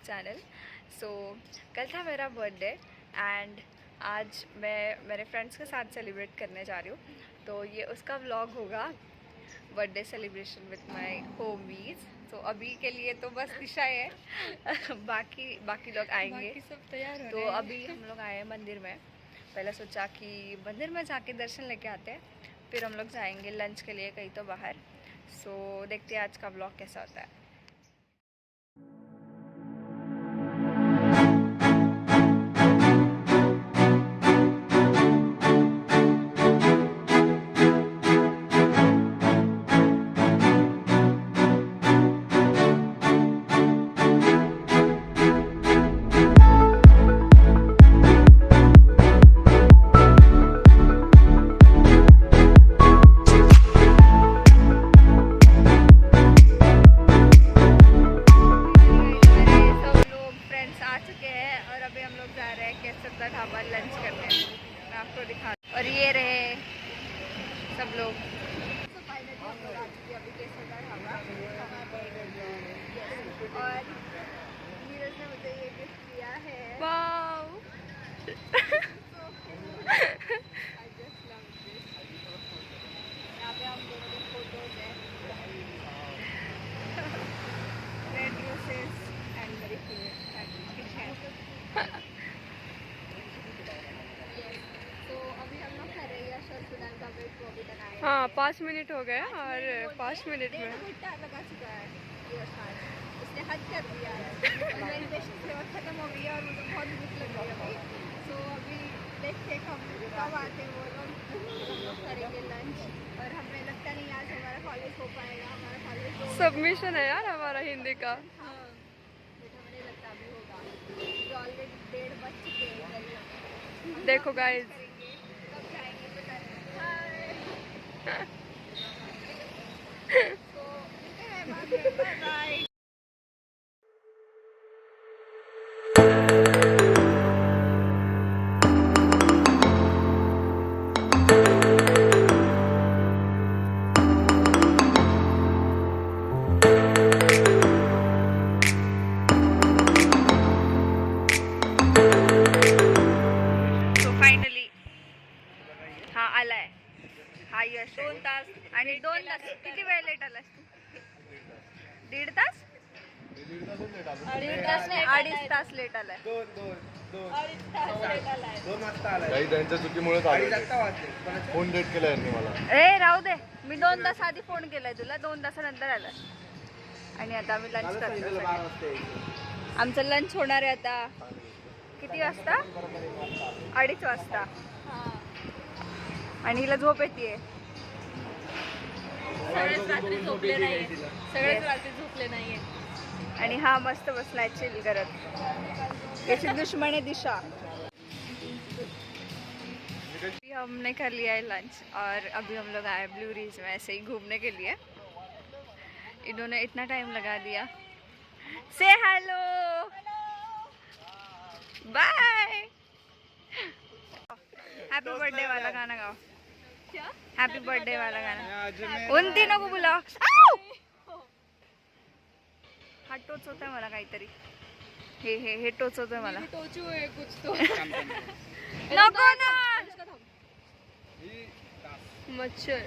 Channel. कल था मेरा बर्थडे एंड आज मैं मेरे फ्रेंड्स के साथ सेलिब्रेट करने जा रही हूँ, तो ये उसका व्लॉग होगा, birthday celebration with my homies. तो अभी के लिए तो बस दिशा है बाकी लोग आएंगे, बाकी सब तैयार हो तो रहे हैं। अभी हम लोग आए हैं मंदिर में। पहले सोचा कि मंदिर में जाके दर्शन लेके आते हैं, फिर हम लोग जाएंगे लंच के लिए कहीं तो बाहर। देखते हैं आज का व्लॉग कैसा होता है। ढाबा लंच करने मैं आपको दिखा, और ये रहे सब लोग। तो फाइनली हम लोग आ चुके हैं अभी केसर का ढाबा, और नीरज ने मुझे ये गिफ्ट दिया है। वाओ यहाँ पे हम दोनों के फोटोज हैं, रेड रोसेस एंड वेरी क्यूट। हाँ 5 मिनट हो गए और 5 मिनट में लगा चुका है उसने हद कर दिया है। मेरी पेशेंस लेवल खत्म हो गई है और मुझे बहुत भूख लग रही है अभी। अभी देखते हैं कब आते हैं वो लोग, हम लोग करेंगे लंच। और हमें लगता नहीं आज हमारा कॉलेज हो पाएगा, हमारा कॉलेज सबमिशन है यार हमारा हिंदी का। हाँ बेटा मुझे लगता अभी होगा, ऑलरेडी 1:30 बज चुके हैं। देखो गाइस हा यश 2 तास आणि 2 तास किती वेळ लेट आलास तू? 1.5 तास? 1.5 तास नाही 2.5 तास लेट आलाय. 2.5 तास लेट आलाय. 2 वाजता आलाय. काही त्यांच्या चुकीमुळे फोन डेट केला यांनी मला. ए राहू दे, मी 2 तास आधी फोन केलाय तुला, 2 तासानंतर आला. आणि आता आम्ही लंच करतो. आमचं लंच होणार आहे आता किती वाजता? 2:30 वाजता. आणि हिला झोप येते. सगळेच रात्री झोपले नाहीये. आणि हा मस्त बसलाय चिल करत. कैसी दुश्मन है दिशा. हमने कर लिया है लंच और अभी हम लोग आए ब्लू रिज में ऐसे ही घूमने के लिए. इन्होंने इतना टाइम लगा दिया. से हेलो बाय. हैप्पी बर्थडे वाला गाना गाओ. क्या हैप्पी बर्थडे वाला गाना उन तीनों को बुलाओ. हा टोचवतोय मला काहीतरी. हे टोचवतोय मला. टोचू आहे कुछ तो. नको ना. मच्छर.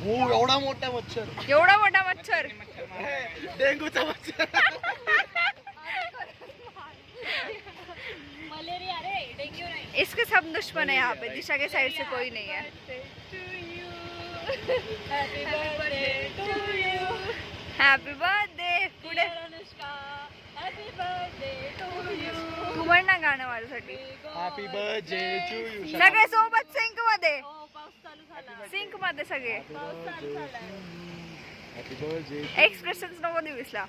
हो एवढा मोठा मच्छर. एवढा मोठा मच्छर. डेंगूचा मच्छर. मलेरिया रे, डेंगू नहीं. इसके सब दुश्मन है यहाँ पे. दिशा के साइड से कोई नहीं है. Happy birthday to you. Happy birthday. पुढे Anushka. Happy birthday to you. तू म्हण ना गाणं माझ्यासाठी. Happy birthday to you. सगळे सोबत सिंक मध्ये. पाऊस चालू झाला. सिंक मध्ये सगळे. पाऊस चालू झाला. Happy birthday. एक्सप्रेशन नको देऊ विसला.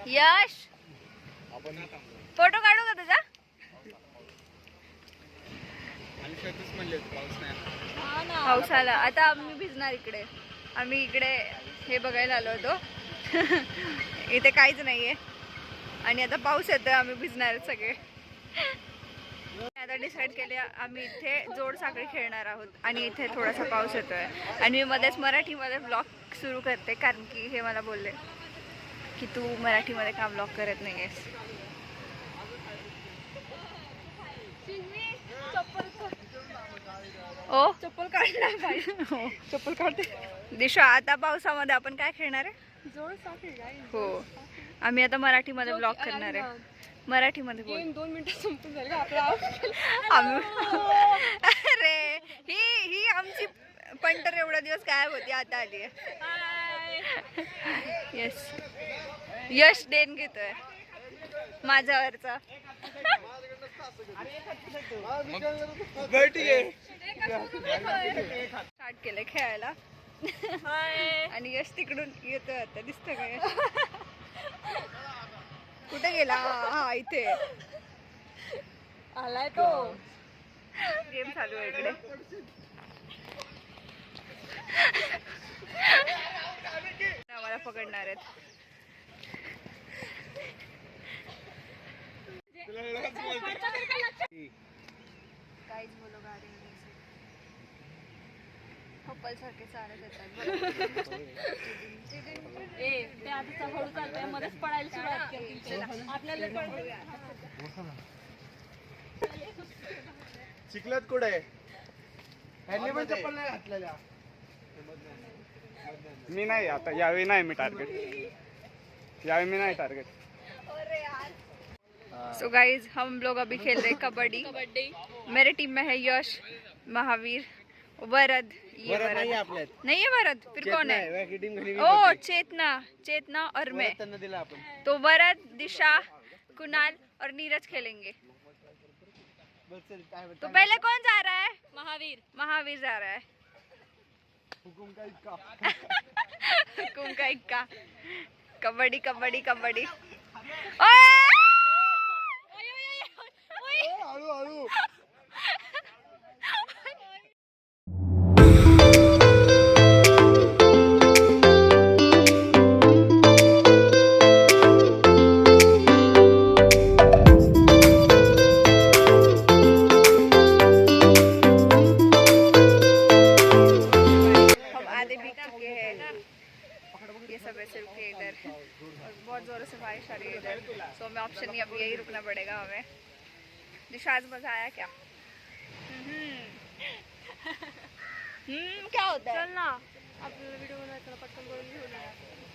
यश फोटो काढू का तुझा? पाऊस आला. आता आम्ही भिजणार इकडे. आम्ही इकडे हे बघायला आलो होतो. इथे काहीच नाहीये आणि आता पाऊस येतोय, आम्ही भिजणार सगळे. आता डिसाईड केले आम्ही इथे जोड साखळी खेळणार आहोत आणि इथे थोडासा पाऊस येतोय आणि मी मध्येच मराठीमध्ये ब्लॉग सुरू करते कारण की हे मला बोलले की तू मराठीमध्ये का ब्लॉग करत नाही आहेस. ओ चप्पल काढणार पाहिजे. हो चप्पल काढते. दिशा आता पावसामध्ये आपण काय खेळणार आहे. जोड साखळी काय? हो आम्ही आता मराठीमध्ये ब्लॉग करणार आहे. मराठीमध्ये बोल. गेम 2 मिनिटात संपून जाईल का आपला. आम्ही अरे ही आमची पंटर एवढा दिवस गायब होती आता आली आहे. येस यश देण घेतोय माझ्यावरचा. स्टार्ट केलंय खेळायला आणि यश तिकडून येतोय आता. दिसतंय का यश कुठे गेला. हा इथे आलाय तो. गेम चालू आहे इकडे. आम्हाला पकडणार आहेत. काहीच बोलो गाडी कपल सारखे चालत येतात. ते आता हळू चालतंय मध्येच पडायला सुरुवात केली. आपल्याला पडूया. चिखलात कुठे आहे. ह्यांनी पण चप्पल नाही घातलेल्या. मी नाही आता यावेळी नाही मी टार्गेट. यावेळी मी नहीं टारगेट. सो गाइज हम लोग अभी खेल रहे कबड्डी. मेरे टीम में है यश, महावीर, वरद. ये वरद नहीं है वरद. फिर कौन है. ओ चेतना और मैं. तो वरद, दिशा, कुणाल और नीरज खेलेंगे. तो पहले कौन जा रहा है. महावीर जा रहा है. हुकुम का इक्का. कबड्डी कबड्डी कबड्डी. ये सब ऐसे रुके इधर और बहुत जोरों से बारिश आ रही है इधर. सो हमें ऑप्शन नहीं, अब यही रुकना पड़ेगा हमें. दिशाज मजा आया क्या. क्या होता है. चल ना आपल्याला व्हिडिओ बनवायचा पटकन बोलून घेऊन या.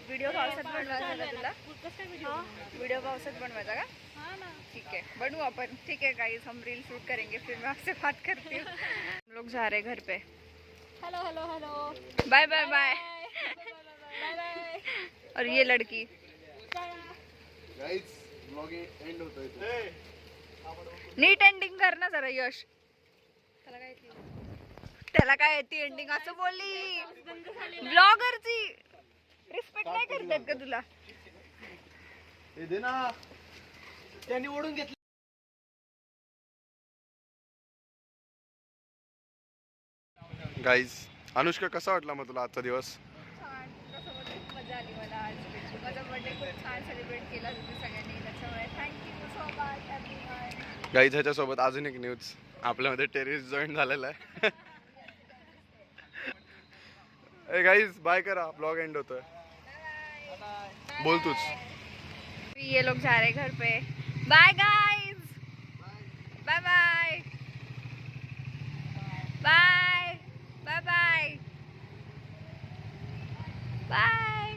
व्हिडिओ पावसात बनवायचा का तुला. व्हिडिओ. व्हिडिओ पावसात बनवायचा का. हाँ ना. ठीक है बनू अपन. ठीक है गाइस हम रील शूट करेंगे फिर मैं आपसे बात करती हूँ. हम लोग जा रहे हैं घर पे. Hello hello hello. Bye bye bye. Bye bye. और ये लड़की गाइस व्लॉग एंड होतोय. नीट एंडिंग कर ना जरा यश. त्याला काय येते एंडिंग असं बोलली. ब्लॉगरची रिस्पेक्ट नाही करतात का तुला. हे दे ना. त्यांनी ओढून घेतलं. गाईज अनुष्का कसा वाटला मग तुला आजचा दिवस. छान. तुझ्यासोबत खूप मजा आली मला आज. माझा बर्थडे खूप छान सेलिब्रेट केला तुम्ही सगळ्यांनी. त्याच्यामुळे thank you so much everyone. Guys ह्याच्यासोबत अजून एक न्यूज. आपल्यामध्ये टेरिस जॉईन झालेला आहे. ए गाईज बाय करा. ब्लॉग एंड होतोय. बोल तूच. ये लोग जा रहे घर पे. Bye guys. Bye bye bye bye bye bye.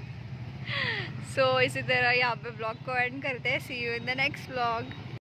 So इसी तरह यहाँ पे ब्लॉग को एंड करते हैं. See you in the next blog.